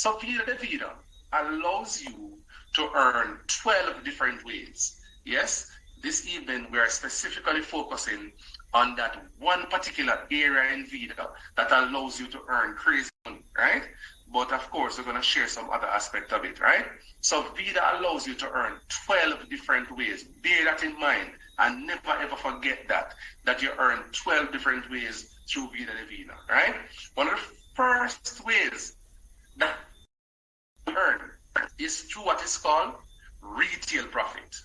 So Vida de Vida allows you to earn 12 different ways. Yes, this evening we are specifically focusing on that one particular area in Vida that allows you to earn crazy money, right? But of course, we're going to share some other aspect of it, right? So Vida allows you to earn 12 different ways. Bear that in mind and never ever forget that you earn 12 different ways through Vida de Vida, right? One of the first ways that you earn is through what is called retail profit.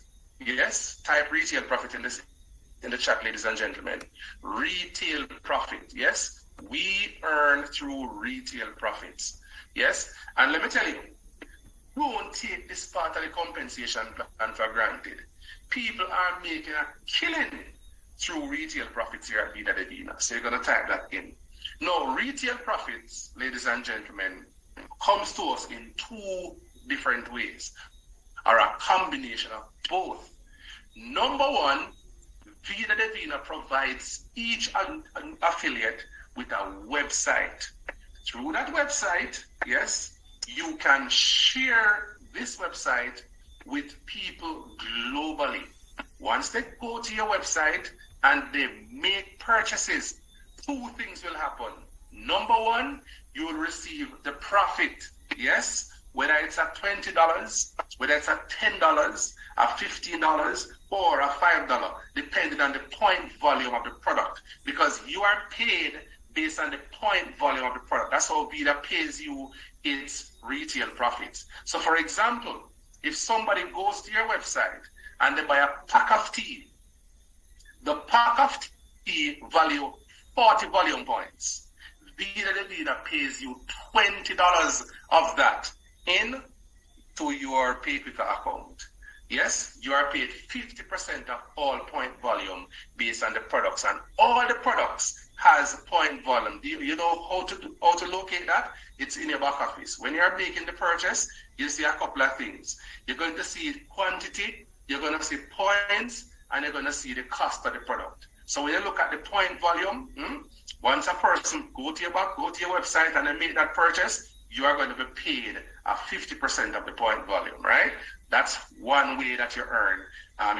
Yes, type retail profit in the chat, ladies and gentlemen. Retail profit, yes? We earn through retail profits. Yes, and let me tell you, don't take this part of the compensation plan for granted. People are making a killing through retail profits here at Vida de Vida. So you're going to type that in. Now, retail profits, ladies and gentlemen, comes to us in two different ways, or a combination of both. Number one, Vida de Vida provides each affiliate with a website. Through that website, yes, you can share this website with people globally. Once they go to your website and they make purchases, two things will happen. Number one, you will receive the profit, yes, whether it's at $20, whether it's at $10, at $15, or at $5, depending on the point volume of the product, because you are paid based on the point volume of the product. That's how Vida pays you its retail profits. So for example, if somebody goes to your website and they buy a pack of tea, the pack of tea value 40 volume points. Vida de Vida pays you $20 of that in to your PayQuicker account. Yes, you are paid 50% of all point volume based on the products, and all the products has point volume. Do you know how to locate that? It's in your back office. When you're making the purchase, you see a couple of things. You're going to see quantity, you're going to see points, and you're going to see the cost of the product. So when you look at the point volume, once a person go to your website and they make that purchase, you are going to be paid 50% of the point volume, right? That's one way that you earn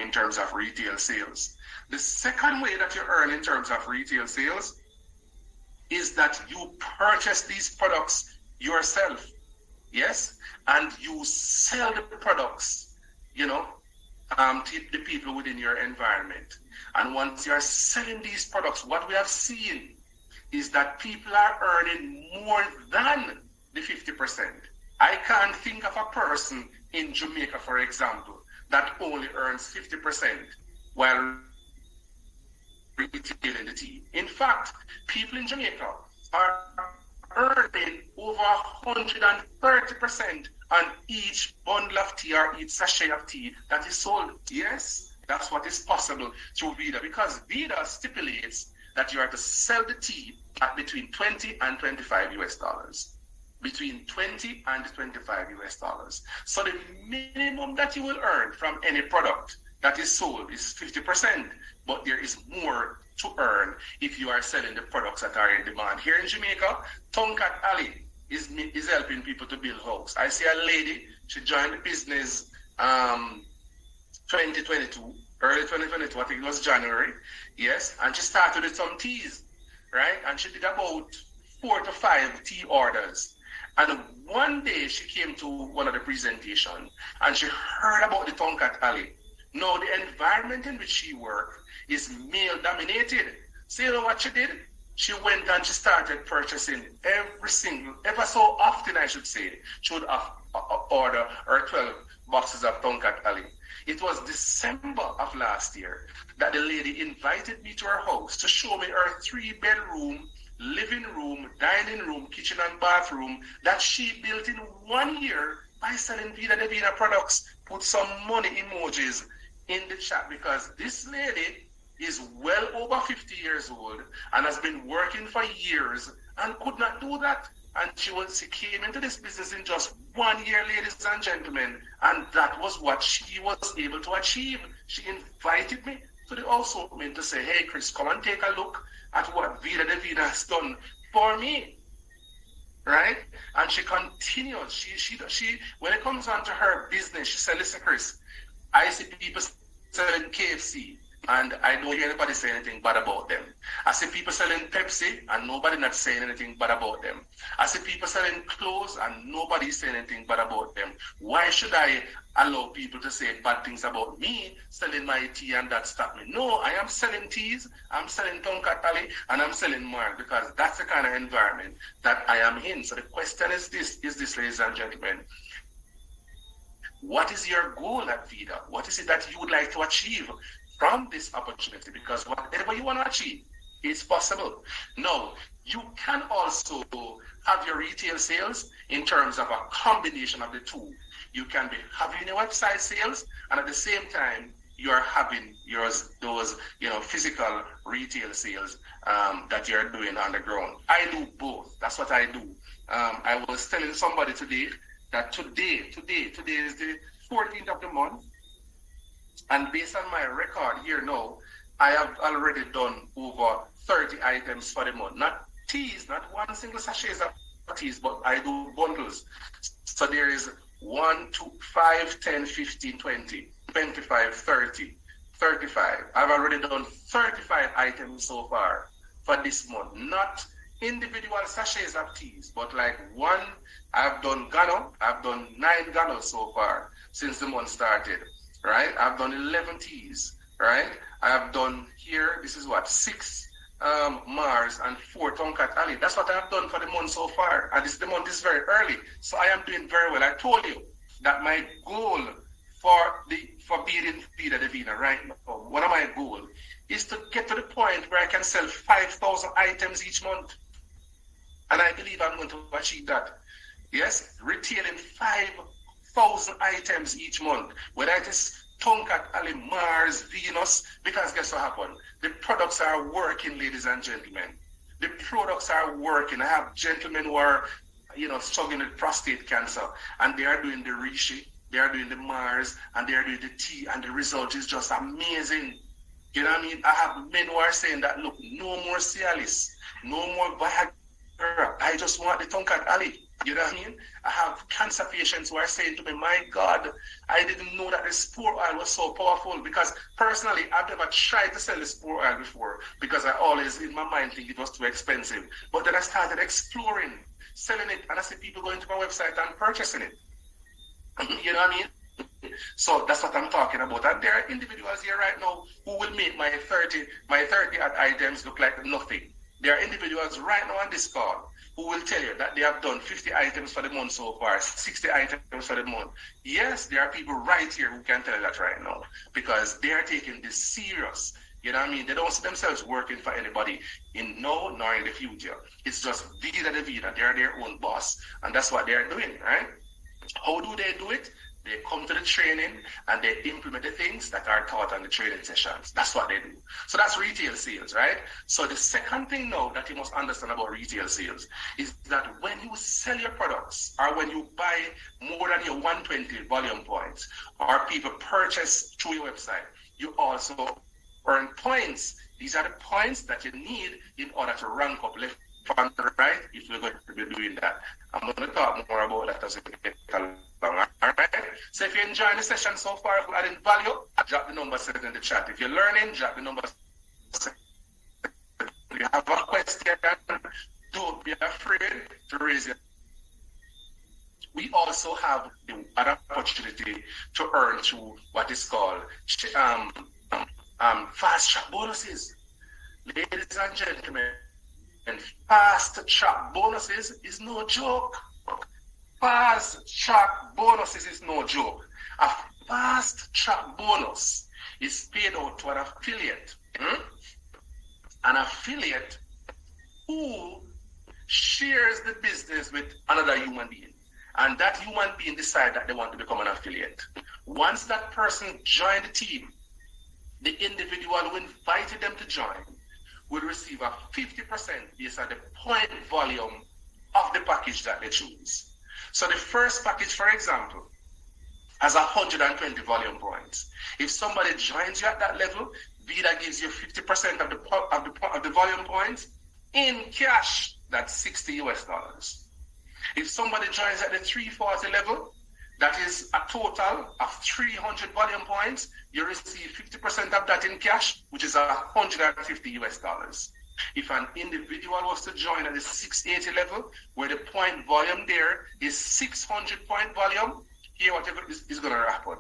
in terms of retail sales. The second way that you earn in terms of retail sales is that you purchase these products yourself, yes, and you sell the products, to the people within your environment. And once you're selling these products, what we have seen is that people are earning more than the 50%. I can't think of a person in Jamaica, for example, that only earns 50% while retailing the tea. In fact, people in Jamaica are earning over 130% on each bundle of tea or each sachet of tea that is sold. Yes, that's what is possible through Vida, because Vida stipulates that you are to sell the tea at between 20 and 25 US dollars. Between 20 and 25 US dollars. So the minimum that you will earn from any product that is sold is 50%, but there is more to earn if you are selling the products that are in demand. Here in Jamaica, Tonkat Ali is helping people to build house. I see a lady, she joined the business 2022, early 2022, I think it was January, yes, and she started with some teas, right? And she did about 4 to 5 tea orders. And one day she came to one of the presentations and she heard about the Tonkat Alley. Now the environment in which she worked is male dominated. So you know what she did? She went and she started purchasing ever so often I should say, she would order her 12 boxes of Tonkat Alley. It was December of last year that the lady invited me to her house to show me her 3-bedroom living room, dining room, kitchen and bathroom that she built in 1 year by selling Vida de Vida products. Put some money emojis in the chat, because this lady is well over 50 years old and has been working for years and could not do that. And she came into this business in just 1 year, ladies and gentlemen, and that was what she was able to achieve. She invited me to the house opening to say, hey Chris, come and take a look at what Vida de Vida has done for me. right? And she continues. She when it comes on to her business, she said, listen, Chris, I see people selling KFC and I don't hear anybody say anything bad about them. I see people selling Pepsi and nobody not saying anything bad about them. I see people selling clothes and nobody saying anything bad about them. Why should I allow people to say bad things about me selling my tea and that stop me? No, I am selling teas, I'm selling tonkatali, and I'm selling more because that's the kind of environment that I am in. So the question is this, ladies and gentlemen, what is your goal at Vida? What is it that you would like to achieve from this opportunity? Because whatever you want to achieve is possible. Now, you can also have your retail sales in terms of a combination of the two. You can be having your website sales, and at the same time, you're having those physical retail sales that you're doing on the ground. I do both. That's what I do. I was telling somebody today that today is the 14th of the month, and based on my record here now, I have already done over 30 items for the month. Not teas, not one single sachet of teas, but I do bundles. So there is 1, 2, 5, 10, 15, 20, 25, 30, 35. I've already done 35 items so far for this month. Not individual sachets of teas, but like one, I've done Gano. I've done 9 Ganos so far since the month started, right? I've done 11 teas, right? I've done here, this is what, 6 Mars and 4 Tonkat Ali. That's what I've done for the month so far. And the month is very early, so I am doing very well. I told you that my goal for being in Vida Divina right now, one of my goals is to get to the point where I can sell 5,000 items each month. And I believe I'm going to achieve that. Yes, retailing 5,000 items each month, whether it is Tonkat, Ali, Mars, Venus, because guess what happened? The products are working, ladies and gentlemen. The products are working. I have gentlemen who are, struggling with prostate cancer, and they are doing the Rishi, they are doing the Mars, and they are doing the tea, and the result is just amazing. You know what I mean? I have men who are saying that, look, no more Cialis, no more Viagra, I just want the Tonkat Ali. You know what I mean? I have cancer patients who are saying to me, my God, I didn't know that the spore oil was so powerful, because personally, I've never tried to sell the spore oil before because I always, in my mind, think it was too expensive. But then I started exploring, selling it, and I see people going to my website and purchasing it. You know what I mean? So that's what I'm talking about. And there are individuals here right now who will make my 30 items look like nothing. There are individuals right now on this call who will tell you that they have done 50 items for the month so far, 60 items for the month. Yes, there are people right here who can tell you that right now, because they are taking this serious. You know what I mean? They don't see themselves working for anybody in now nor in the future. It's just Vida de Vida. They are their own boss, and that's what they are doing, right? How do they do it? They come to the training and they implement the things that are taught on the training sessions. That's what they do. So that's retail sales, right? So the second thing now that you must understand about retail sales is that when you sell your products, or when you buy more than your 120 volume points, or people purchase through your website, you also earn points. These are the points that you need in order to rank up left and right if you're going to be doing that. I'm going to talk more about that as we get along. All right. So if you're enjoying the session so far, if you're adding value, drop the number 7 in the chat. If you're learning, drop the number 7. If you have a question, don't be afraid to raise it. We also have the other opportunity to earn through what is called fast track bonuses. Ladies and gentlemen, and fast track bonuses is no joke. Fast track bonuses is no joke. A fast track bonus is paid out to an affiliate. An affiliate who shares the business with another human being. And that human being decides that they want to become an affiliate. Once that person joins the team, the individual who invited them to join will receive a 50% based on the point volume of the package that they choose. So the first package, for example, has 120 volume points. If somebody joins you at that level, Vida gives you 50% of the volume points in cash. That's $60. If somebody joins at the 340 level, that is a total of 300 volume points, you receive 50% of that in cash, which is 150 US dollars. If an individual was to join at the 680 level, where the point volume there is 600 point volume, here whatever is going to happen.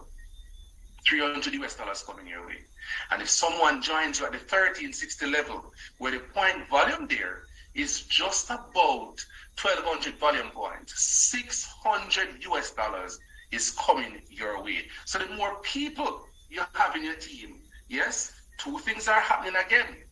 300 US dollars coming your way. And if someone joins you at the 1360 level, where the point volume there is just about 1200 volume points, 600 US dollars is coming your way. So the more people you have in your team, yes, two things are happening again.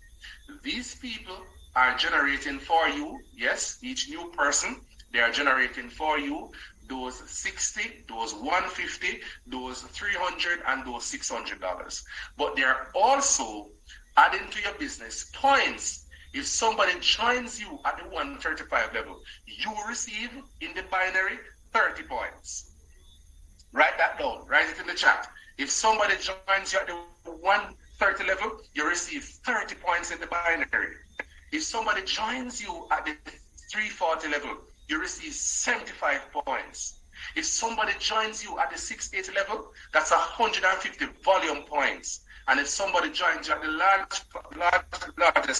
These people are generating for you, yes, each new person, they are generating for you those 60, those 150, those 300, and those $600. But they're also adding to your business points. If somebody joins you at the 135 level, you receive in the binary 30 points. Write that down, write it in the chat. If somebody joins you at the 130 level, you receive 30 points in the binary. If somebody joins you at the 340 level, you receive 75 points. If somebody joins you at the 680 level, that's 150 volume points. And if somebody joins you at the largest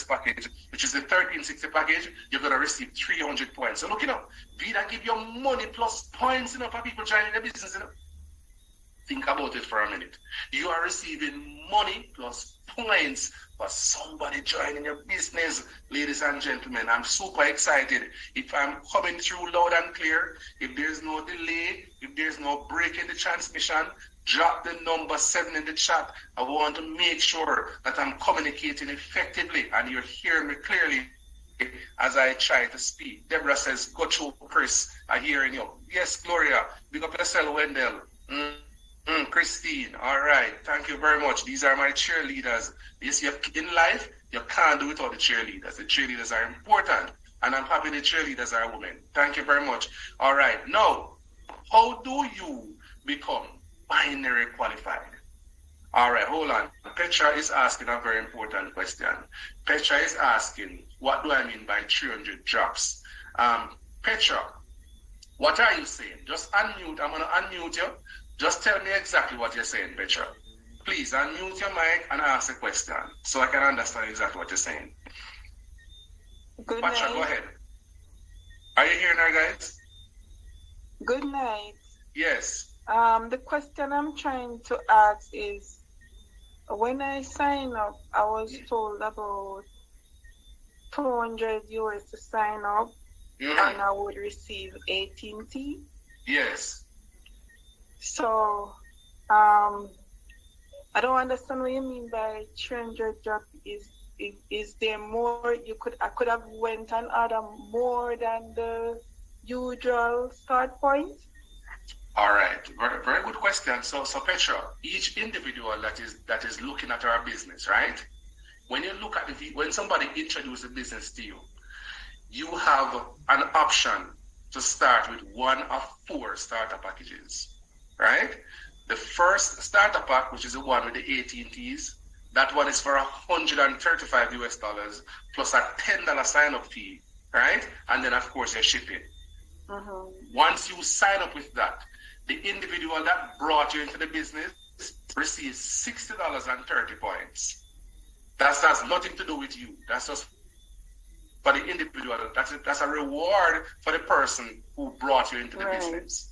package, which is the 1360 package, you're going to receive 300 points. So look, Vida give you money plus points, for people joining the business, Think about it for a minute. You are receiving money plus points for somebody joining your business. Ladies and gentlemen, I'm super excited. If I'm coming through loud and clear, if there's no delay, if there's no break in the transmission, drop the number 7 in the chat. I want to make sure that I'm communicating effectively and you're hearing me clearly as I try to speak. Deborah says, go through Chris, I'm hearing you. Yes, Gloria, big up yourself, Wendell. Christine, all right, thank you very much. These are my cheerleaders. Yes, in life, you can't do without the cheerleaders. The cheerleaders are important, and I'm happy the cheerleaders are women. Thank you very much. All right, now, how do you become binary qualified? All right, hold on. Petra is asking a very important question. Petra is asking, what do I mean by 300 drops? Petra, what are you saying? Just unmute. I'm going to unmute you. Just tell me exactly what you're saying, Petra. Please unmute your mic and ask a question so I can understand exactly what you're saying. Good Petra, night. go ahead. Are you hearing her, guys? Good night. Yes. The question I'm trying to ask is, when I sign up, I was told about 200 US to sign up, and I would receive 18T. Yes. So, I don't understand what you mean by 300 drop. Is there more? I could have went and order more than the usual start point? All right, very, very good question. So Petra, each individual that is looking at our business, right? When you look at when somebody introduces a business to you, you have an option to start with one of 4 starter packages, right? The first starter pack, which is the one with the 18 Ts, that one is for 135 US dollars plus a $10 sign-up fee, right? And then of course your shipping. Once you sign up with that, the individual that brought you into the business receives $60.30 points. That has nothing to do with you. That's just for the individual. That's a reward for the person who brought you into the business.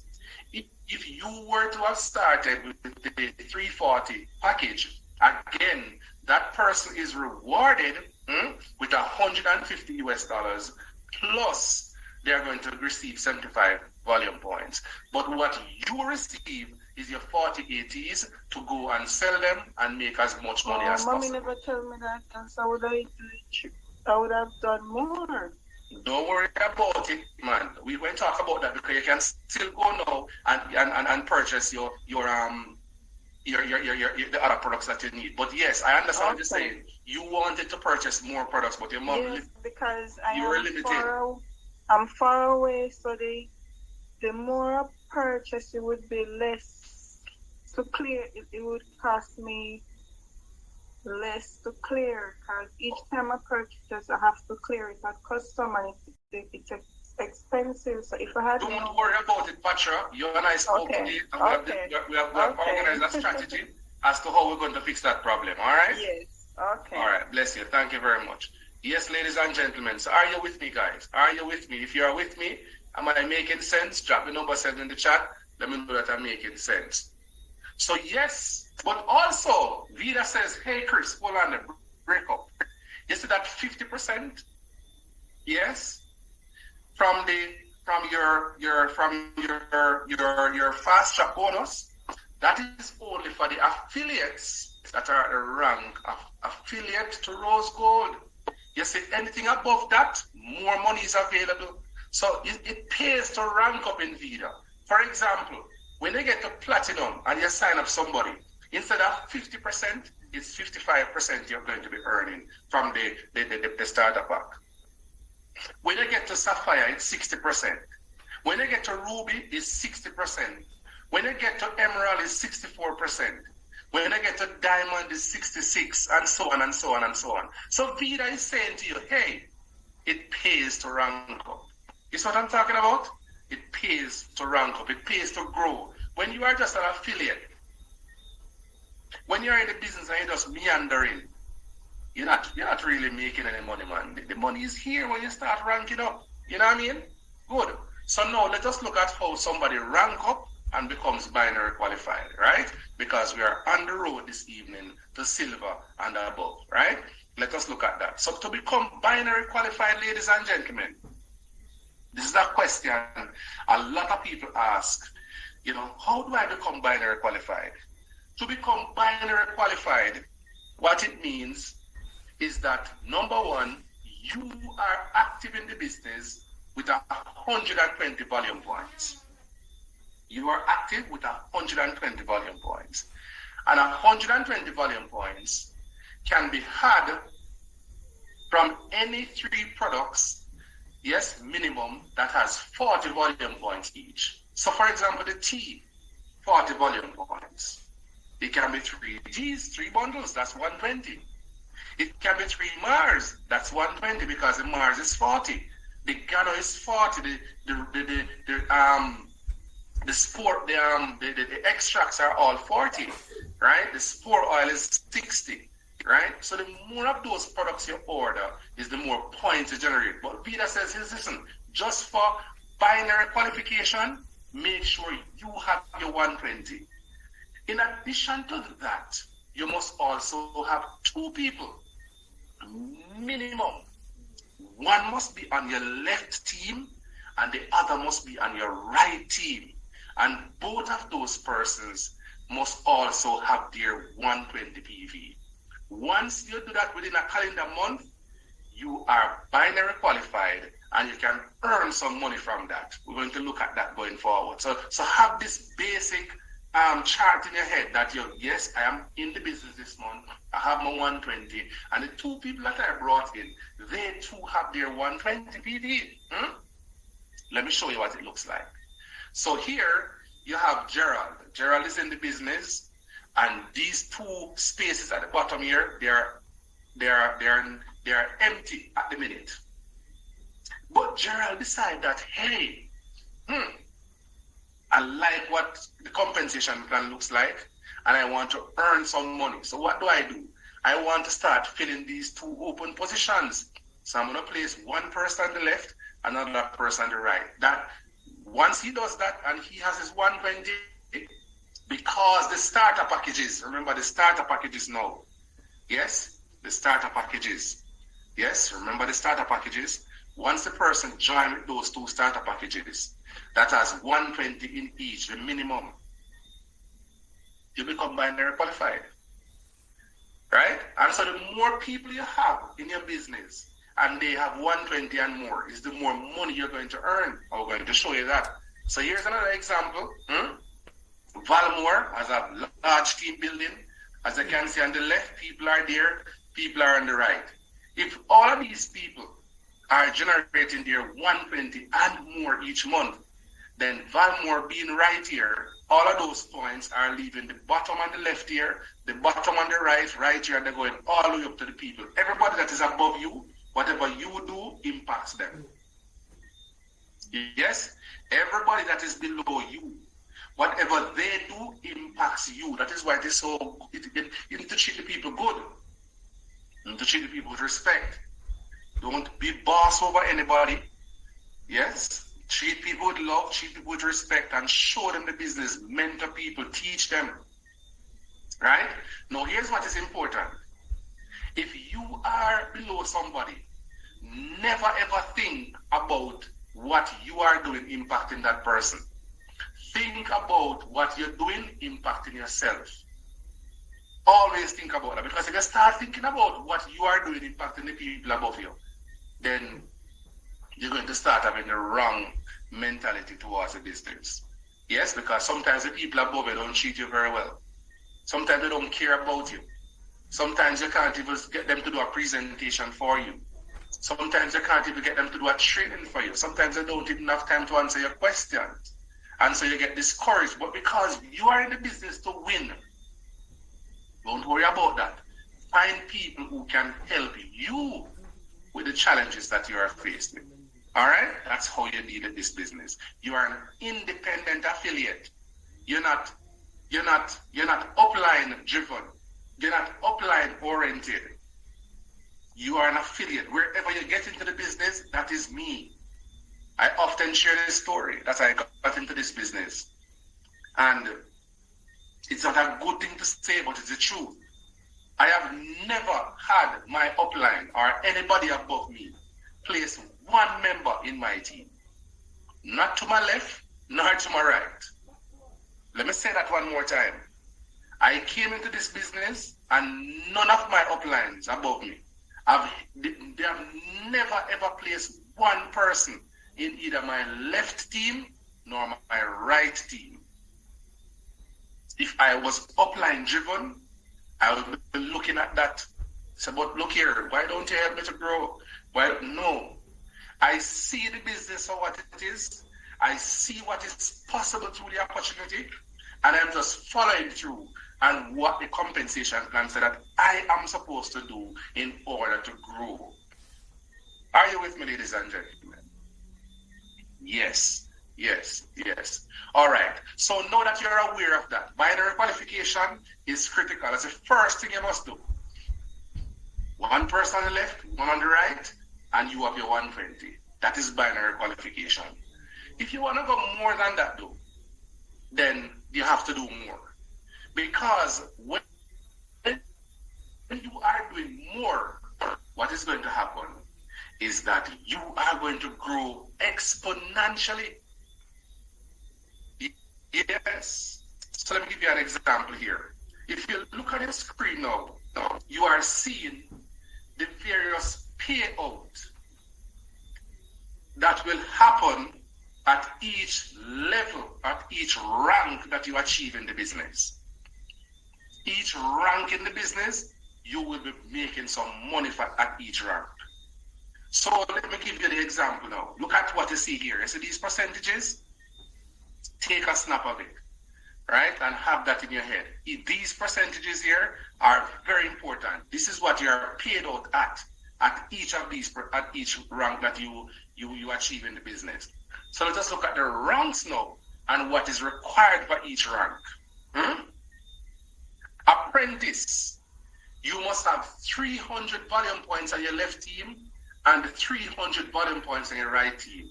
If you were to have started with the 340 package, again, that person is rewarded with 150 US dollars plus they're going to receive 75 volume points. But what you receive is your 40 ATs to go and sell them and make as much money as possible. Mommy never told me that, so I would have done more. Don't worry about it, man. We won't talk about that because you can still go now and purchase your the other products that you need. But yes, I understand what you're saying. You wanted to purchase more products, but your mom because you were limited. I'm far away, so the more I purchase, it would be less to clear. It would cost me less to clear because each time I purchase, I have to clear it at custom, and it takes expensive. So if I had Don't worry about it, Patra. You and I spoke today, and we have organized a strategy as to how we're going to fix that problem. All right? Yes. Okay. All right. Bless you. Thank you very much. Yes, ladies and gentlemen. So are you with me, guys? Are you with me? If you are with me, am I making sense? Drop the number 7 in the chat. Let me know that I'm making sense. So yes, but also Vida says, "Hey Chris, hold on, the break up. You see that 50%? Yes, from your fast track bonus. That is only for the affiliates that are at the rank of affiliate to Rose Gold. You see, anything above that, more money is available. So it pays to rank up in Vida. For example, when you get to platinum and you sign up somebody, instead of 50%, it's 55% you're going to be earning from the starter pack. When you get to sapphire, it's 60%. When you get to ruby, it's 60%. When you get to emerald, it's 64%. When you get to diamond, it's 66%, and so on and so on and so on. So Vida is saying to you, hey, it pays to rank up. You see what I'm talking about? It pays to rank up. It pays to grow. When you are just an affiliate, when you're in the business and you're just meandering, you're not really making any money, man. The money is here when you start ranking up. You know what I mean? Good. So now let us look at how somebody rank up and becomes binary qualified, right? Because we are on the road this evening to silver and above, right? Let us look at that. So to become binary qualified, ladies and gentlemen, this is a question a lot of people ask, how do I become binary qualified? To become binary qualified, what it means is that, number one, you are active in the business with 120 volume points. You are active with 120 volume points. And 120 volume points can be had from any 3 products, yes, minimum, that has 40 volume points each. So for example, the tea, 40 volume points. It can be 3 G's, 3 bundles, that's 120. It can be 3 Mars, that's 120 because the Mars is 40. The Gano is 40. The extracts are all 40, right? The spore oil is 60, right? So the more of those products you order is the more points you generate. But Vida says, listen, just for binary qualification, make sure you have your 120. In addition to that, you must also have 2 people, minimum. One must be on your left team and the other must be on your right team. And both of those persons must also have their 120 PV. Once you do that within a calendar month, you are binary qualified and you can earn some money from that. We're going to look at that going forward. So have this basic chart in your head that yes, I am in the business this month, I have my 120, and the 2 people that I brought in, they too have their 120 PV. Let me show you what it looks like. So here you have Gerald. Gerald is in the business, and these 2 spaces at the bottom here, they are empty at the minute. But Gerald decided that, hey, I like what the compensation plan looks like, and I want to earn some money. So what do? I want to start filling these 2 open positions. So I'm going to place one person on the left, another person on the right. That once he does that and he has his 120, because the starter packages, remember the starter packages now. Yes, the starter packages. Yes, remember the starter packages. Once the person joins with those 2 starter packages, that has 120 in each, the minimum, you become binary qualified. Right? And so the more people you have in your business and they have 120 and more, is the more money you're going to earn. I'm going to show you that. So here's another example. Valmore has a large team building. As you can see on the left, people are there, people are on the right. If all of these people are generating their 120 and more each month, then Valmore being right here, all of those points are leaving the bottom on the left here, the bottom on the right here, and they're going all the way up to the people. Everybody that is above you, whatever you do impacts them. Yes? Everybody that is below you, whatever they do impacts you. That is why it is so, you need to treat the people good. You need to treat the people with respect. Don't be boss over anybody. Yes? Treat people with love, treat people with respect, and show them the business. Mentor people, teach them. Right? Now, here's what is important. If you are below somebody, never ever think about what you are doing impacting that person. Think about what you're doing impacting yourself. Always think about that, because if you start thinking about what you are doing impacting the people above you, then you're going to start having the wrong mentality towards the business. Yes, because sometimes the people above you don't treat you very well. Sometimes they don't care about you. Sometimes you can't even get them to do a presentation for you. Sometimes you can't even get them to do a training for you. Sometimes they don't even have time to answer your questions. And so you get discouraged. But because you are in the business to win, don't worry about that. Find people who can help you with the challenges that you are faced with. All right? That's how you need this business. You are an independent affiliate. You're not upline driven. You're not upline oriented. You are an affiliate. Wherever you get into the business, that is me. I often share this story that I got into this business. And it's not a good thing to say, but it's the truth. I have never had my upline or anybody above me place one member in my team. Not to my left, nor to my right. Let me say that one more time. I came into this business and none of my uplines above me, they have never ever placed one person in either my left team nor my right team. If I was upline driven, I would be looking at that. Say, but look here, why don't you help me to grow? Well, no. I see the business for what it is. I see what is possible through the opportunity, and I'm just following through and what the compensation plan said that I am supposed to do in order to grow. Are you with me, ladies and gentlemen? Yes, yes, yes. All right. So now that you're aware of that, binary qualification is critical. That's the first thing you must do. One person on the left, one on the right, and you have your 120. That is binary qualification. If you want to go more than that, though, then you have to do more. Because when you are doing more, what is going to happen is that you are going to grow exponentially. Yes. So let me give you an example here. If you look at the screen now, you are seeing the various payout that will happen at each level, at each rank that you achieve in the business. Each rank in the business, you will be making some money at each rank. So let me give you the example now. Look at what you see here. You see these percentages? Take a snap of it, right? And have that in your head. These percentages here are very important. This is what you are paid out at each of these, at each rank that you achieve in the business. So let us look at the ranks now and what is required for each rank. Apprentice, you must have 300 volume points on your left team and 300 volume points on your right team.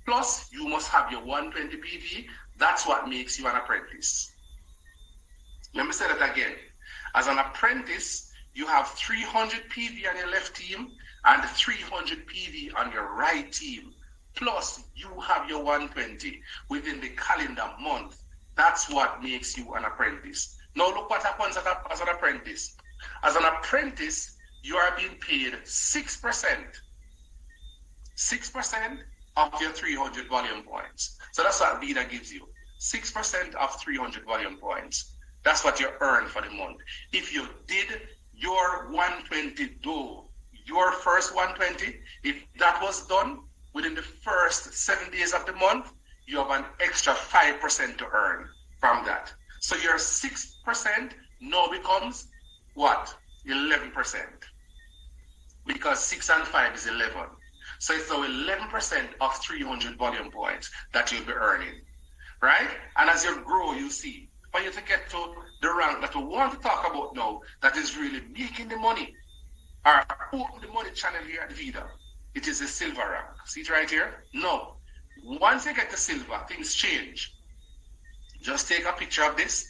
Plus, you must have your 120 PV. That's what makes you an apprentice. Let me say that again. As an apprentice, you have 300 PV on your left team and 300 PV on your right team. Plus, you have your 120 within the calendar month. That's what makes you an apprentice. Now look what happens as an apprentice. As an apprentice, you are being paid 6%. 6% of your 300 volume points. So that's what VIDA gives you. 6% of 300 volume points. That's what you earn for the month. If you did your 120 though, your first 120, if that was done within the first 7 days of the month, you have an extra 5% to earn from that. So your 6% now becomes what? 11%. Because 6 and 5 is 11. So it's now 11% of 300 volume points that you'll be earning, right? And as you grow, you see, for you to get to the rank that we want to talk about now, that is really making the money, or open the money channel here at Vida, it is the silver rank. See it right here? No. Once you get to silver, things change. Just take a picture of this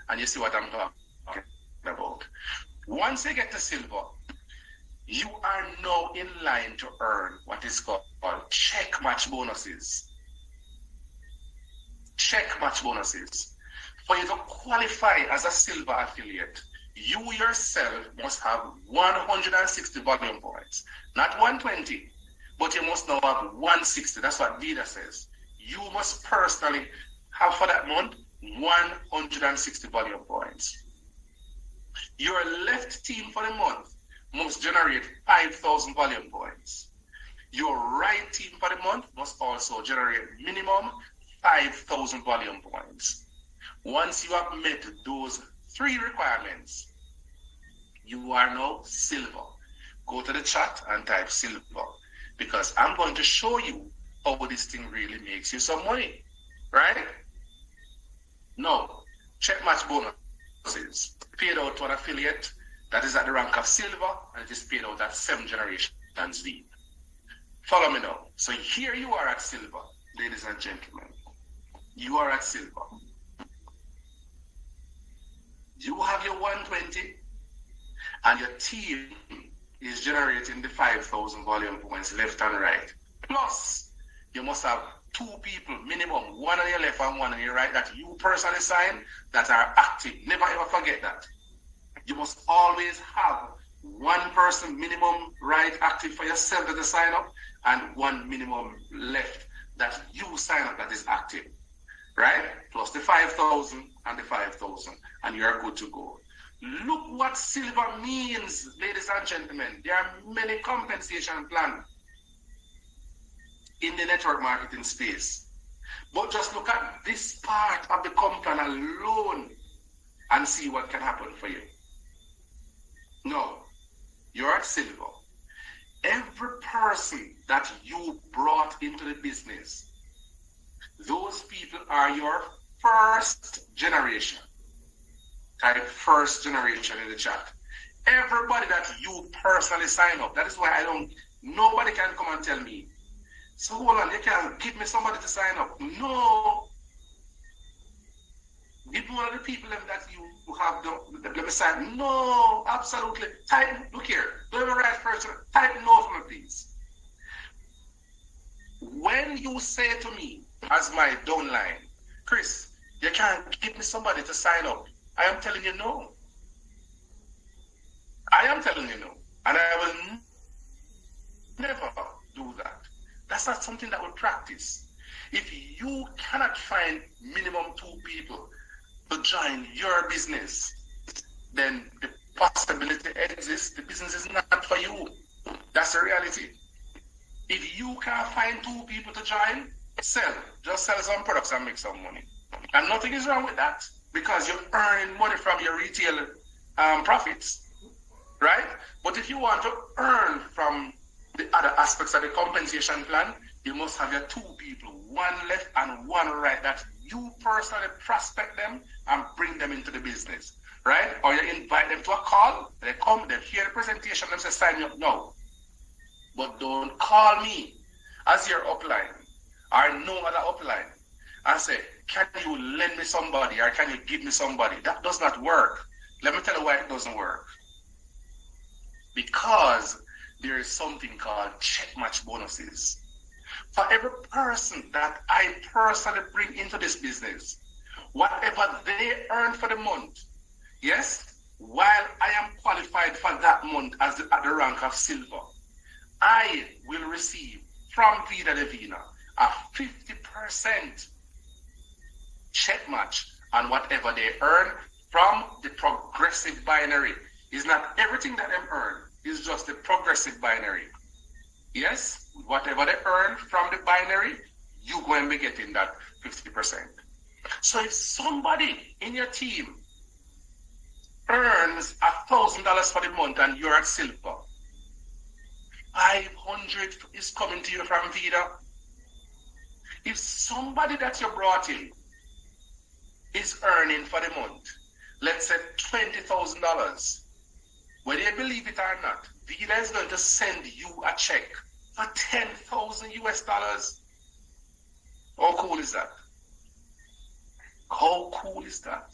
and you see what I'm talking about. Once you get to silver, you are now in line to earn what is called check match bonuses. Check match bonuses. For you to qualify as a silver affiliate, you yourself must have 160 volume points. Not 120, but you must now have 160. That's what Vida says. You must personally have for that month 160 volume points. Your left team for the month must generate 5,000 volume points. Your right team for the month must also generate minimum 5,000 volume points. Once you have met those 3 requirements, you are now silver. Go to the chat and type silver, because I'm going to show you how this thing really makes you some money, right? Now, check match bonuses paid out to an affiliate that is at the rank of silver, and it is paid out at 7 generations deep. Follow me now. So here you are at silver, ladies and gentlemen. You are at silver. You have your 120, and your team is generating the 5,000 volume points left and right. Plus, you must have 2 people minimum, one on your left and one on your right, that you personally sign, that are active. Never ever forget that. You must always have 1 person minimum right active for yourself that is sign up, and 1 minimum left that you sign up that is active, right? Plus the 5,000 and the 5,000, and you're good to go. Look what silver means, ladies and gentlemen. There are many compensation plans in the network marketing space. But just look at this part of the company alone and see what can happen for you. No, you're at silver. Every person that you brought into the business, those people are your first generation. Type first generation in the chat. Everybody that you personally sign up. That is why nobody can come and tell me, so hold on, you can give me somebody to sign up. No. Give me one of the people that you have, let me sign. No, absolutely. Type, look here, do the right first. Type no for me, please. When you say to me, as my downline, Chris, you can't give me somebody to sign up, I am telling you no. I am telling you no. And I will never do that. That's not something that we practice. If you cannot find minimum 2 people to join your business, then the possibility exists the business is not for you. That's the reality. If you can't find 2 people to join, sell. Just sell some products and make some money. And nothing is wrong with that, because you're earning money from your retail profits, right? But if you want to earn from the other aspects of the compensation plan, you must have your 2 people, 1 left and 1 right, that you personally prospect them and bring them into the business, right? Or you invite them to a call, they come, they hear the presentation, they say, sign me up now. But don't call me as your upline or no other upline and say, can you lend me somebody or can you give me somebody? That does not work. Let me tell you why it doesn't work. Because there is something called check match bonuses. For every person that I personally bring into this business, whatever they earn for the month, yes, while I am qualified for that month at the rank of silver, I will receive from Vida Divina a 50% check match on whatever they earn from the progressive binary. It's not everything that they earn, it's just the progressive binary. Yes, whatever they earn from the binary, you're going to be getting that 50%. So if somebody in your team earns $1,000 for the month and you're at silver, 500 is coming to you from Vida. If somebody that you brought in is earning for the month, let's say $20,000, whether you believe it or not, Vida is going to send you a check for 10,000 US dollars. How cool is that? How cool is that?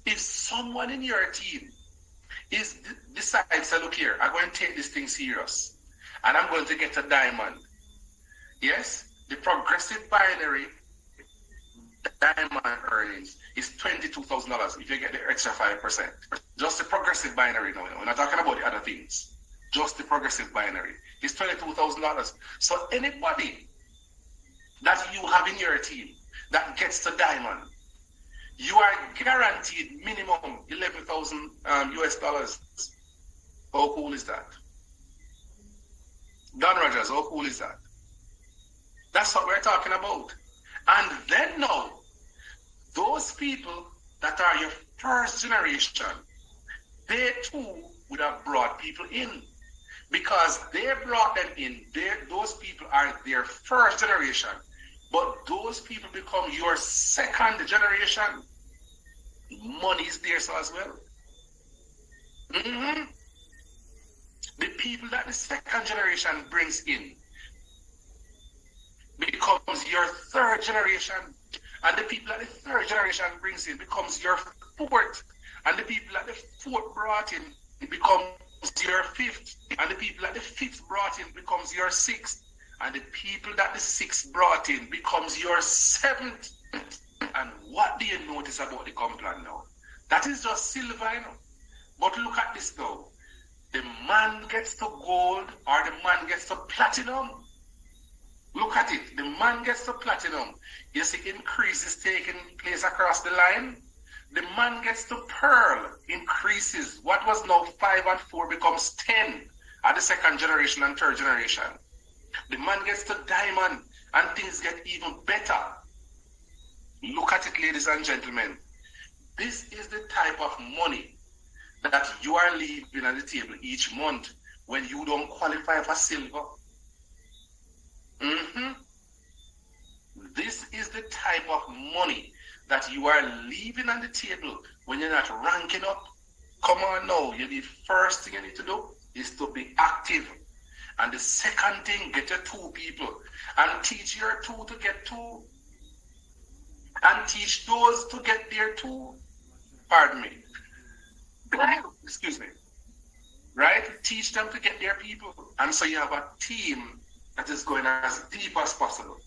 If someone in your team decides to look here, I'm going to take this thing serious, and I'm going to get a diamond. Yes, the progressive binary diamond earnings is $22,000 if you get the extra 5%. Just the progressive binary now. We're not talking about the other things. Just the progressive binary is $22,000. So anybody that you have in your team that gets to diamond, you are guaranteed minimum 11,000 US dollars. How cool is that? Don Rogers, how cool is that? That's what we're talking about. And then now, those people that are your first generation, they too would have brought people in. Because they brought them in, those people are their first generation. But those people become your second generation. Money is there so as well. The people that the second generation brings in becomes your third generation. And the people that the third generation brings in becomes your fourth. And the people that the fourth brought in, it becomes your fifth. And the people that the fifth brought in becomes your sixth. And the people that the sixth brought in becomes your seventh. And what do you notice about the Complan now? That is just silver, you know. But look at this now. The man gets to gold or the man gets to platinum. Look at it. The man gets to platinum. You see increases taking place across the line. The man gets to pearl, increases. What was now 5 and 4 becomes 10 at the second generation and third generation. The man gets to diamond and things get even better. Look at it, ladies and gentlemen. This is the type of money that you are leaving on the table each month when you don't qualify for silver. This is the type of money that you are leaving on the table when you're not ranking up. Come on now, first thing you need to do is to be active. And the second thing, get your 2 people and teach your 2 to get 2. And teach those to get their 2. Pardon me. Excuse me. Right? Teach them to get their people. And so you have a team that is going as deep as possible.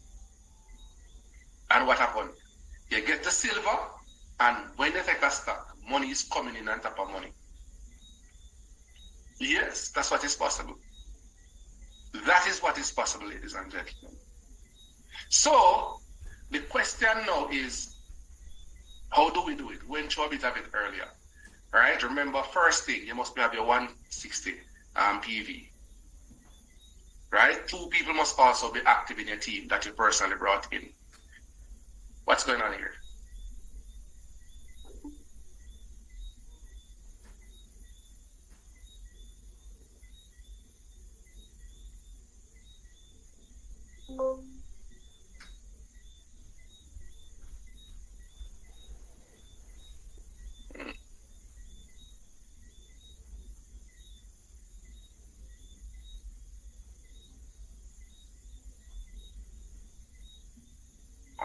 And what happened? You get the silver, and when you take a stock, money is coming in on top of money. Yes, that's what is possible. That is what is possible, ladies and gentlemen. So, the question now is, how do we do it? We went through a bit of it earlier. Right? Remember, first thing, you must have your 160 PV. Right? 2 people must also be active in your team that you personally brought in. What's going on here?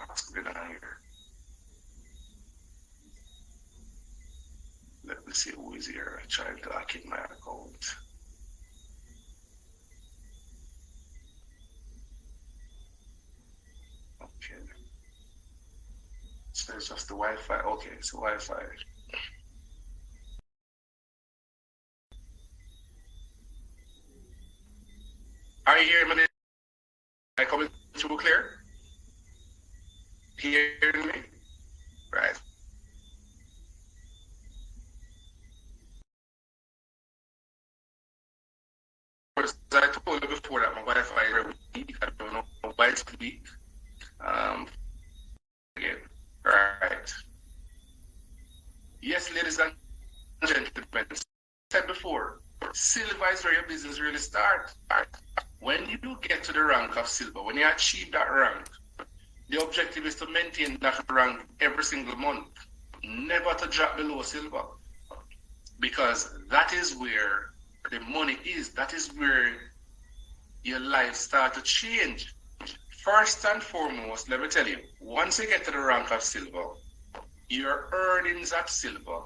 What's going on here? Let me see who is here. Trying to hack in my account. Okay. So it's just the Wi-Fi. Okay, it's the Wi-Fi. Are you hearing me? Am I coming through clear? Hearing me? Right. As I told you before that my Wi-Fi is very weak. I don't know why it's weak. Again. Right. Yes, ladies and gentlemen, said before, silver is where your business really starts. When you get to the rank of silver, when you achieve that rank, the objective is to maintain that rank every single month, never to drop below silver, because that is where the money is. That is where your life starts to change. First and foremost, let me tell you, once you get to the rank of silver, your earnings at silver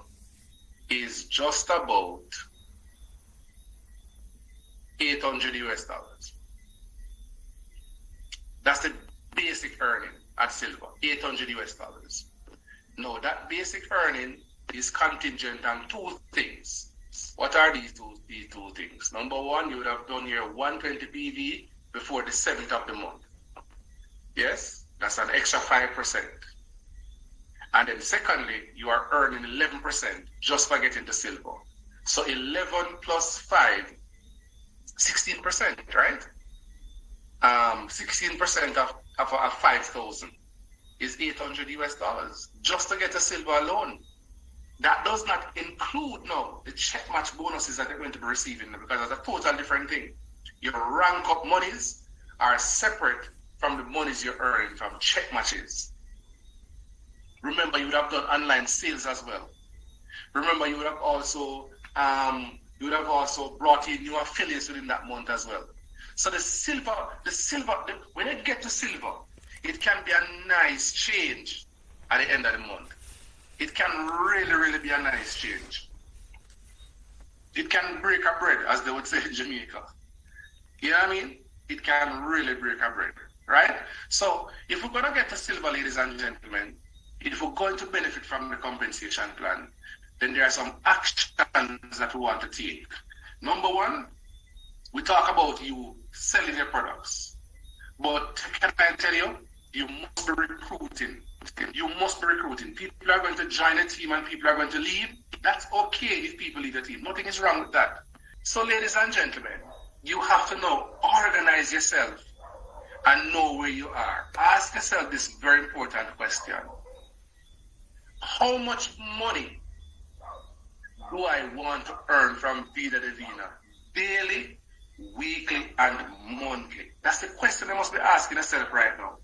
is just about 800 US dollars. That's the basic earning at silver, 800 US dollars. Now, that basic earning is contingent on two things. What are these two things? Number one, you would have done your 120 PV before the 7th of the month. Yes, that's an extra 5%. And then secondly, you are earning 11% just by getting to silver. So 11 plus 5, 16%, right? 16% of 5,000 is 800 US dollars just to get a silver alone. That does not include now the check match bonuses that you're going to be receiving, because that's a total different thing. Your rank up monies are separate from the monies you're earning from check matches. Remember, you would have done online sales as well. Remember, you would have also brought in new affiliates within that month as well. So the silver, when you get to silver, it can be a nice change at the end of the month. It can really, really be a nice change. It can break a bread, as they would say in Jamaica. You know what I mean? It can really break a bread, right? So if we're going to get to silver, ladies and gentlemen, if we're going to benefit from the compensation plan, then there are some actions that we want to take. Number one, we talk about you selling your products. But can I tell you, you must be recruiting. You must be recruiting. People are going to join a team and people are going to leave. That's okay if people leave the team. Nothing is wrong with that. So, ladies and gentlemen, you have to now organize yourself and know where you are. Ask yourself this very important question. How much money do I want to earn from Vida Divina? Daily, weekly, and monthly? That's the question I must be asking yourself right now.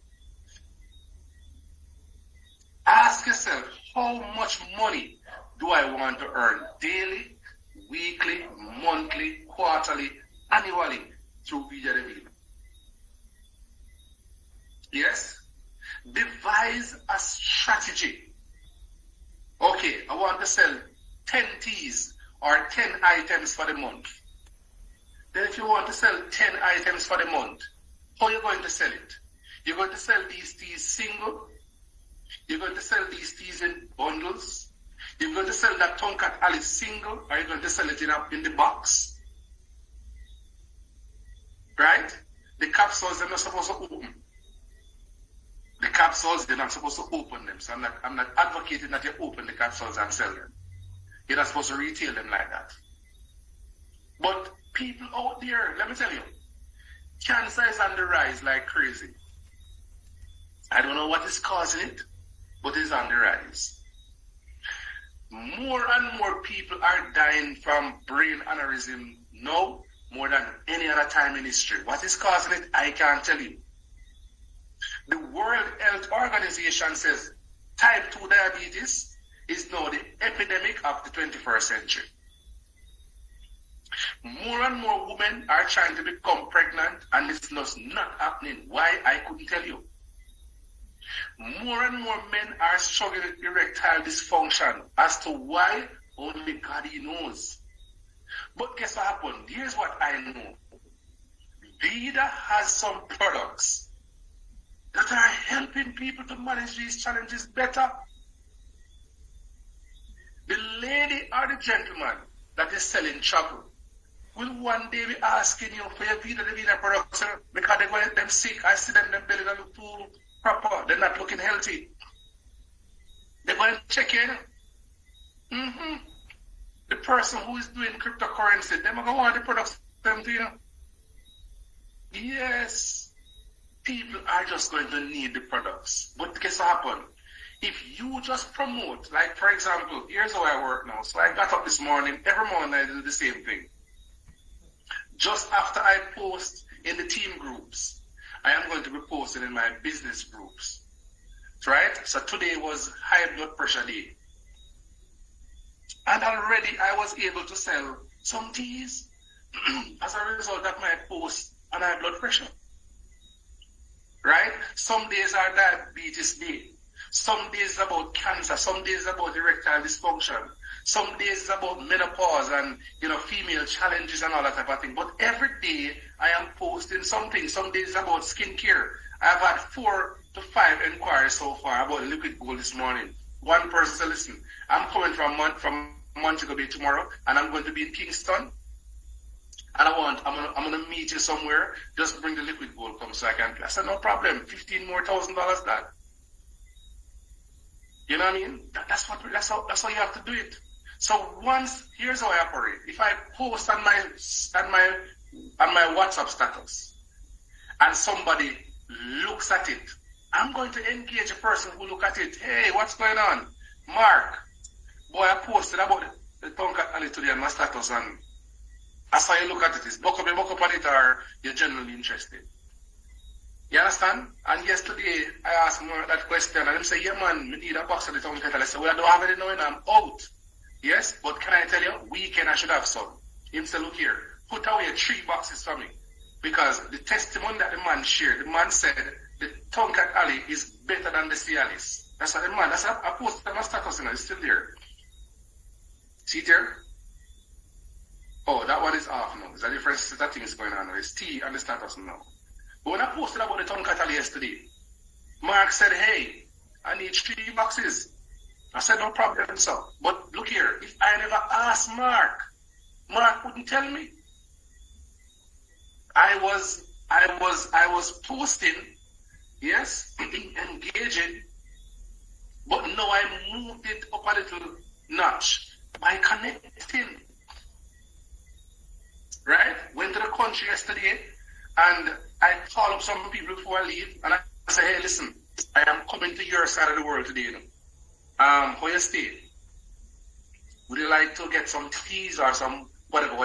Ask yourself, how much money do I want to earn daily, weekly, monthly, quarterly, annually through Vida Divina? Yes? Devise a strategy. Okay, I want to sell 10 teas or 10 items for the month. Then if you want to sell 10 items for the month, how are you going to sell it? You're going to sell these teas single. You're going to sell these teas in bundles. You're going to sell that Tonkat Ali single, or you're going to sell it in the box. Right? The capsules, they're not supposed to open. The capsules, they're not supposed to open them. So I'm not advocating that you open the capsules and sell them. You're not supposed to retail them like that. But people out there, let me tell you, cancer is on the rise like crazy. I don't know what is causing it, but it's on the rise. More and more people are dying from brain aneurysm now, more than any other time in history. What is causing it, I can't tell you. The World Health Organization says type 2 diabetes is now the epidemic of the 21st century. More and more women are trying to become pregnant, and it's just not happening. Why? I couldn't tell you. More and more men are struggling with erectile dysfunction. As to why, only God knows. But guess what happened? Here's what I know. Vida has some products that are helping people to manage these challenges better. The lady or the gentleman that is selling trouble will one day be asking you for your Vida products because they're going to them sick. I see them belly don't look too proper. They're not looking healthy. They're going to check in. The person who is doing cryptocurrency, they're going to want the products them to you. Yes. People are just going to need the products. But guess what happened? If you just promote, like for example, here's how I work now. So I got up this morning, every morning I do the same thing. just after I post in the team groups, I am going to be posting in my business groups. Right? So today was high blood pressure day. And already I was able to sell some teas as a result of my post on high blood pressure. Right? Some days are diabetes day. Some days is about cancer. Some days is about erectile dysfunction. Some days is about menopause and female challenges and all that type of thing. But every day I am posting something. Some days is about skincare. I've had 4 to 5 inquiries so far about liquid gold this morning. One person said, listen, I'm coming from Montego Bay tomorrow, and I'm going to be in Kingston, and I'm gonna meet you somewhere. Just bring the liquid gold, come so I can. I said, no problem. $15,000 more that. You know what I mean? That's how you have to do it. So here's how I operate. If I post on my WhatsApp status, and somebody looks at it, I'm going to engage a person who look at it. Hey, what's going on? Mark, boy, I posted about the Tonkat Ali today on my status, and as how you look at it is book up on it, or you're genuinely interested. You understand? And yesterday I asked him that question, and he said, yeah man, we need a box of the Tonkat Ali. I said, well, I don't have any now, and I'm out. Yes, but can I tell you, weekend I should have some. He said, look here, put away 3 boxes for me. Because the testimony that the man shared, the man said, the Tonkat Ali is better than the Cialis. That's what the man, I posted on my status, it's still there. See it there? Oh, that one is off now. There's a different set of things going on. It's T on the status now. But when I posted about the Tonkat Ali yesterday, Mark said, hey, I need 3 boxes. I said, no problem, sir. But look here, if I never asked Mark wouldn't tell me. I was posting, yes, engaging, but now I moved it up a little notch by connecting. Right? Went to the country yesterday, and I called up some people before I leave, and I said, hey, listen, I am coming to your side of the world today. How you stay? Would you like to get some teas or some whatever?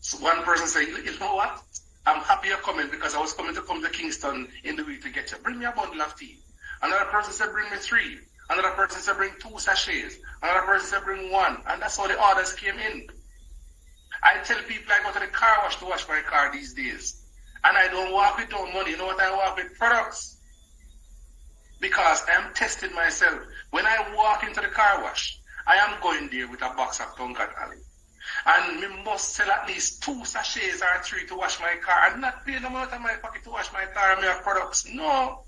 So one person said, you know what? I'm happy you're coming because I was coming to Kingston in the week to get you. Bring me a bundle of tea. Another person said, bring me 3. Another person said, bring 2 sachets. Another person said, bring 1. And that's how the orders came in. I tell people I go to the car wash to wash my car these days. And I don't walk with no money. You know what I walk with? Products. Because I am testing myself. When I walk into the car wash, I am going there with a box of Tonkat Ali. And me must sell at least 2 sachets or 3 to wash my car. I'm not paying them out of my pocket to wash my car and my products. No.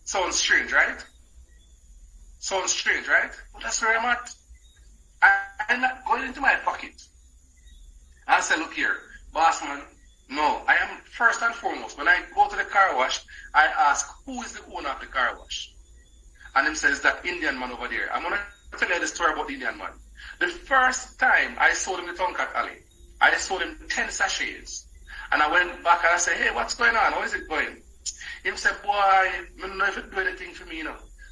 Sounds strange, right? But that's where I'm at. I'm not going into my pocket. I say, look here, boss man, no. I am first and foremost, when I go to the car wash, I ask, who is the owner of the car wash? And him says, that Indian man over there. I'm going to tell you the story about the Indian man. The first time I sold him the Tonkat Ali, I sold him 10 sachets. And I went back and I said, hey, what's going on? How is it going? Him said, boy, I don't know if it do anything for me,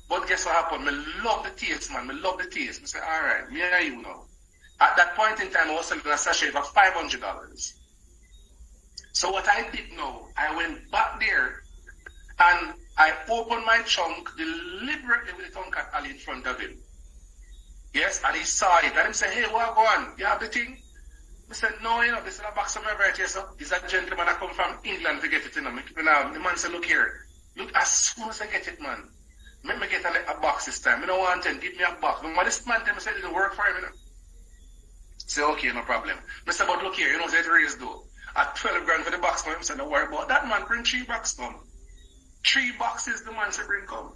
But guess what happened? I love the taste, man. I love the taste. I said, all right, me and you now. At that point in time, I was selling a sachet for $500. So what I did now, I went back there and I opened my trunk deliberately with the Tonkat Ali in front of him. Yes, and he saw it. And he said, hey, what go on? You have the thing? I said, no, this is a box of my variety, so he's a gentleman that come from England to get it, The man said, look here. Look, as soon as I get it, man, let me get a box this time. I don't want 10, give me a box. When this man tell me, said it didn't work for him, Say, okay, no problem. I said, but look here, say it raised though. At 12 grand for the box, man, I said, don't worry about that, man, bring 3 boxes come. 3 boxes the man said bring come.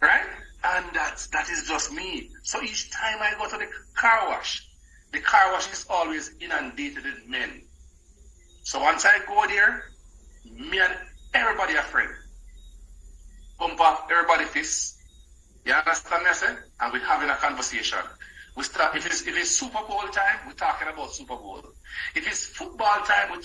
Right? And that is just me. So each time I go to the car wash is always inundated with men. So once I go there, me and everybody are friends. Pump up everybody fists. You understand me, I said? And we're having a conversation. We start if it's Super Bowl time, we're talking about Super Bowl. If it's football time, we're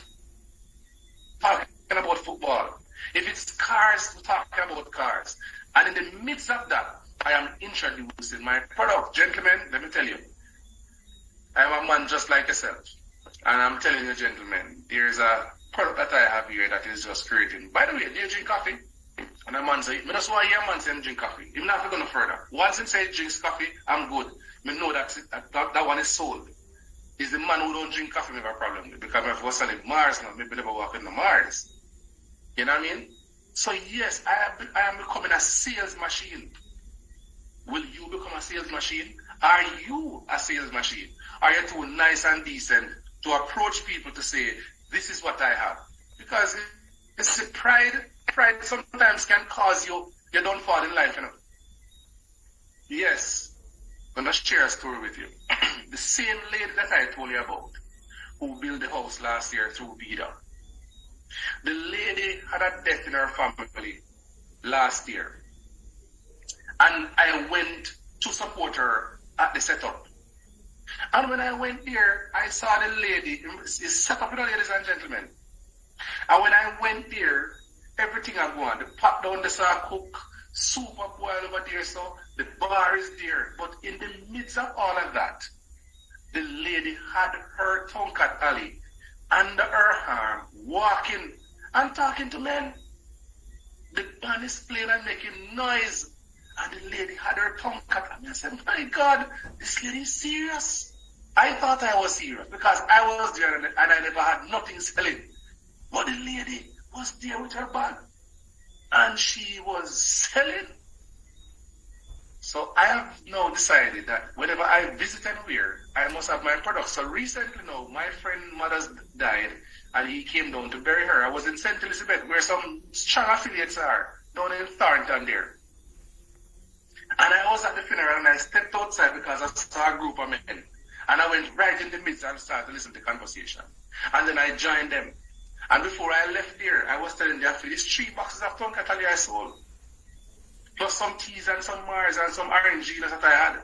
talking about football. If it's cars, we're talking about cars. And in the midst of that, I am introducing my product. Gentlemen, let me tell you, I am a man just like yourself. And I'm telling you, gentlemen, there's a product that I have here that is just creating. By the way, do you drink coffee? And a man say, I just want to hear a man say drink coffee. Even if I go no further. Once he says drinks coffee, I'm good. I know that one is sold. It's the man who don't drink coffee I have a problem with. Because if I was selling Mars now, maybe never walk in the Mars. You know what I mean? So yes, I am becoming a sales machine. Will you become a sales machine? Are you a sales machine? Are you too nice and decent to approach people to say, this is what I have? Because it's pride sometimes can cause you don't fall in life, you know. Yes, I'm going to share a story with you. The same lady that I told you about, who built the house last year through Vida. The lady had a death in her family last year. And I went to support her at the setup. And when I went there, I saw the lady, it's set up, ladies and gentlemen. And when I went there, everything had gone. The pot down, the saw cook, soup up boiled over there, so the bar is there. But in the midst of all of that, the lady had her tongue cut alley under her arm, walking and talking to men. The band is playing and making noise. And the lady had her tongue cut. And I said, my God, this lady is serious. I thought I was serious because I was there and I never had nothing selling. But the lady was there with her bag. And she was selling. So I have now decided that whenever I visit anywhere, I must have my products. So recently now, my friend mother's died and he came down to bury her. I was in St. Elizabeth where some strong affiliates are, down in Thornton there. And I was at the funeral and I stepped outside because I saw a group of men. And I went right in the midst and started to listen to the conversation. And then I joined them. And before I left there, I was telling the affiliates 3 boxes of tongue cataly I sold. Plus some teas and some Mars and some orange that I had.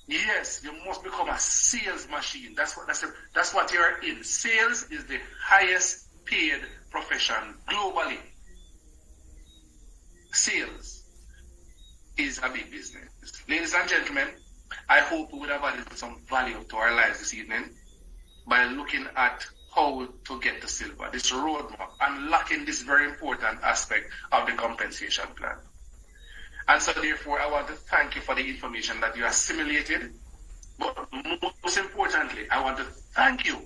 Yes, you must become a sales machine. That's what you're in. Sales is the highest paid profession globally. Sales is a big business. Ladies and gentlemen, I hope we would have added some value to our lives this evening by looking at how to get to silver, this roadmap, unlocking this very important aspect of the compensation plan. And so therefore, I want to thank you for the information that you assimilated. But most importantly, I want to thank you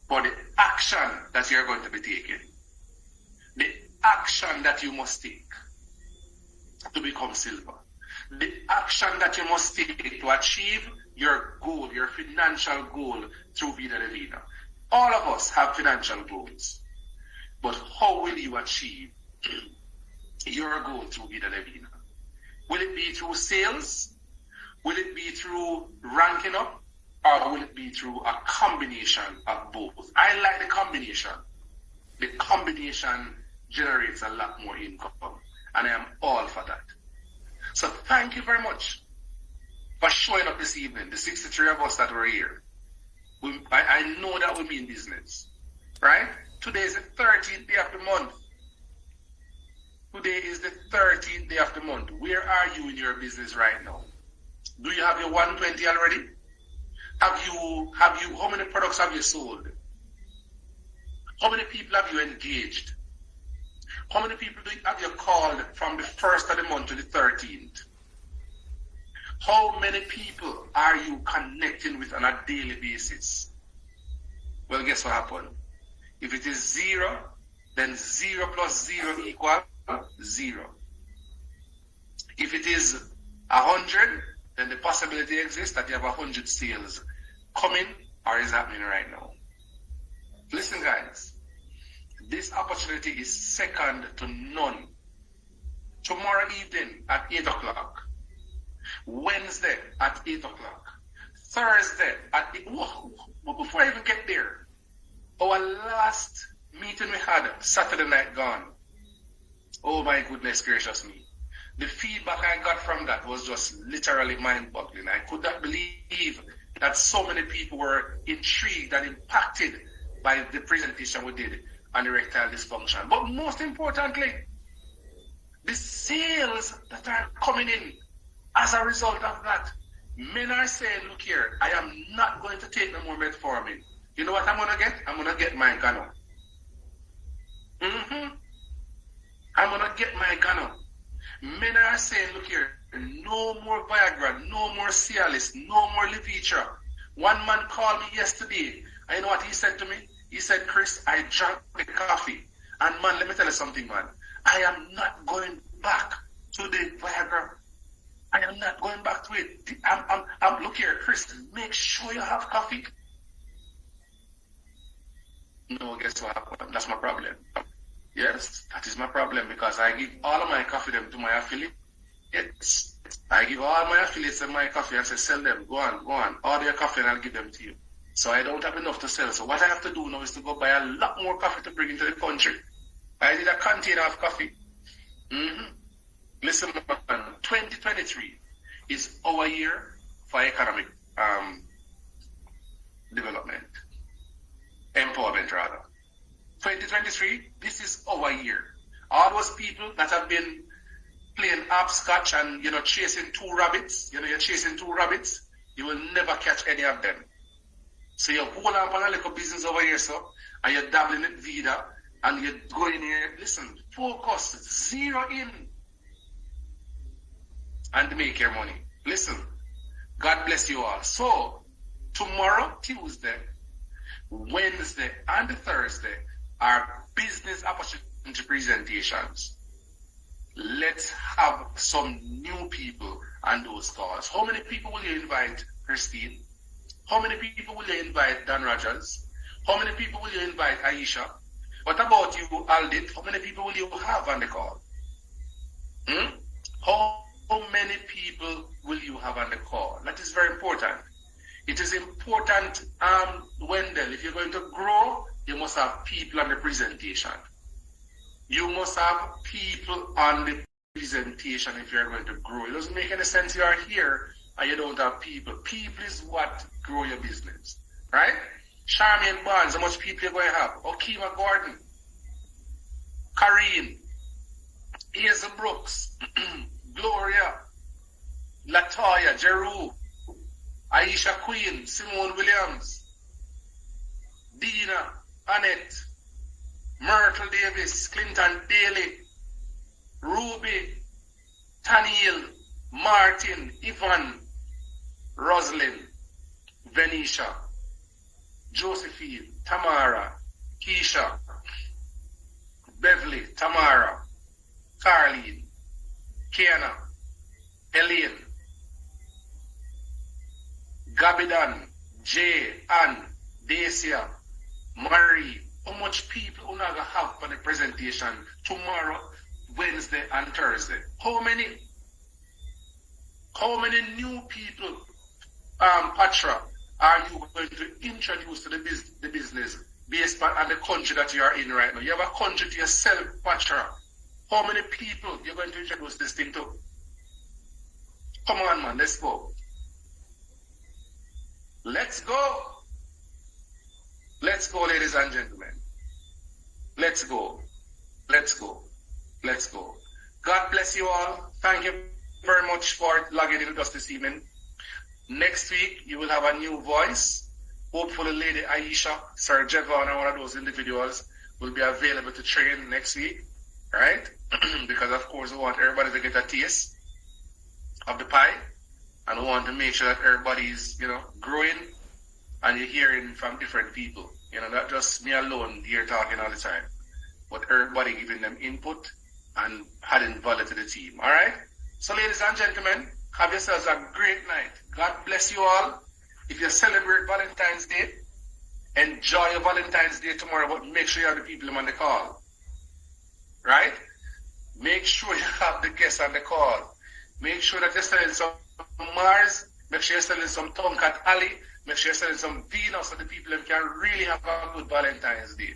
for the action that you're going to be taking. The action that you must take to become silver. The action that you must take to achieve your goal, your financial goal through Vida Divina. All of us have financial goals. But how will you achieve your goal through Vida Divina? Will it be through sales? Will it be through ranking up? Or will it be through a combination of both? I like the combination. The combination generates a lot more income. And I am all for that. So thank you very much for showing up this evening, the 63 of us that were here. I know that we mean business, right? Today is the 13th day of the month. Today is the 13th day of the month. Where are you in your business right now? Do you have your 120 already? How many products have you sold? How many people have you engaged? How many people have you called from the 1st of the month to the 13th? How many people are you connecting with on a daily basis? Well, guess what happened? If it is 0, then 0 plus 0 equals 0. If it is 100, then the possibility exists that you have 100 sales coming or is happening right now. Listen, guys. This opportunity is second to none. Tomorrow evening at 8 o'clock. Wednesday at 8 o'clock. Thursday at 8. But before I even get there, our last meeting we had, Saturday night gone. Oh my goodness gracious me. The feedback I got from that was just literally mind-boggling. I could not believe that so many people were intrigued and impacted by the presentation we did on erectile dysfunction. But most importantly, the sales that are coming in as a result of that. Men are saying, look here, I am not going to take no more metformin. You know what I'm going to get? I'm going to get my Gano. I'm going to get my Gano. Men are saying, look here, no more Viagra, no more Cialis, no more Levitra. One man called me yesterday, and you know what he said to me? He said, Chris, I drank the coffee. And man, let me tell you something, man. I am not going back to the Viagra. I am not going back to it. Look here, Chris, make sure you have coffee. No, guess what? That's my problem. Yes, that is my problem because I give all of my coffee them to my affiliates. I give all my affiliates my coffee and say, sell them, go on. Order your coffee and I'll give them to you. So I don't have enough to sell. So what I have to do now is to go buy a lot more coffee to bring into the country. I need a container of coffee. Listen, man, 2023 is our year for economic development. Empowerment, rather. 2023, this is our year. All those people that have been playing hopscotch and, chasing two rabbits, you're chasing two rabbits, you will never catch any of them. So you're holding on a little business over here, and you're dabbling in Vida, and you're going here, listen, focus, zero in, and make your money. Listen, God bless you all. So, tomorrow, Tuesday, Wednesday, and Thursday are business opportunity presentations. Let's have some new people on those calls. How many people will you invite, Christine? How many people will you invite, Dan Rogers? How many people will you invite, Aisha? What about you, Aldit? How many people will you have on the call? How many people will you have on the call? That is very important. It is important, Wendell, if you're going to grow, you must have people on the presentation. You must have people on the presentation if you're going to grow. It doesn't make any sense you are here and you don't have people. People is what grow your business, right? Charmaine Barnes, how much people you're going to have? Okima Gordon, Kareen, Hazel Brooks, Gloria, Latoya, Jeru, Aisha Queen, Simone Williams, Dina, Annette, Myrtle Davis, Clinton Daly, Ruby, Taniel, Martin, Ivan, Rosalind, Venetia, Josephine, Tamara, Keisha, Beverly, Tamara, Carleen, Kiana, Elaine, Gabidan, Jay, Ann, Dacia, Marie. How much people are going to have for the presentation tomorrow, Wednesday, and Thursday? How many? How many new people, Patra, are you going to introduce to the business based on the country that you are in right now? You have a country to yourself, Patra. How many people you're going to introduce this thing to? Come on, man, let's go. Let's go. Let's go, ladies and gentlemen. Let's go. Let's go. Let's go. God bless you all. Thank you very much for logging in with us this evening. Next week, you will have a new voice. Hopefully, Lady Aisha, Sir Jevon, and one of those individuals will be available to train next week, right? Because, of course, we want everybody to get a taste of the pie, and we want to make sure that everybody's, growing, and you're hearing from different people. Not just me alone here talking all the time, but everybody giving them input and adding value to the team. All right? So, ladies and gentlemen, have yourselves a great night. God bless you all. If you celebrate Valentine's Day, enjoy your Valentine's Day tomorrow, but make sure you have the people on the call. Right? Make sure you have the guests on the call. Make sure that you're selling some Mars. Make sure you're selling some Tomcat Alley. Make sure you're selling some Venus so the people can really have a good Valentine's Day.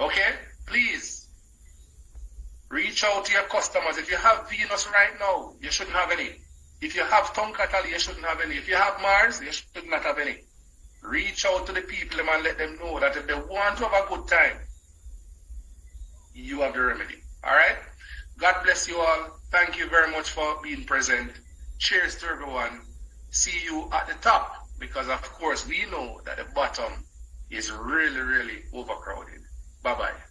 Okay? Please. Reach out to your customers. If you have Venus right now, you shouldn't have any. If you have Tomcat Alley, you shouldn't have any. If you have Mars, you should not have any. Reach out to the people and let them know that if they want to have a good time, you have the remedy. Alright? God bless you all. Thank you very much for being present. Cheers to everyone. see you at the top, because of course we know that the bottom is really, really overcrowded. Bye-bye.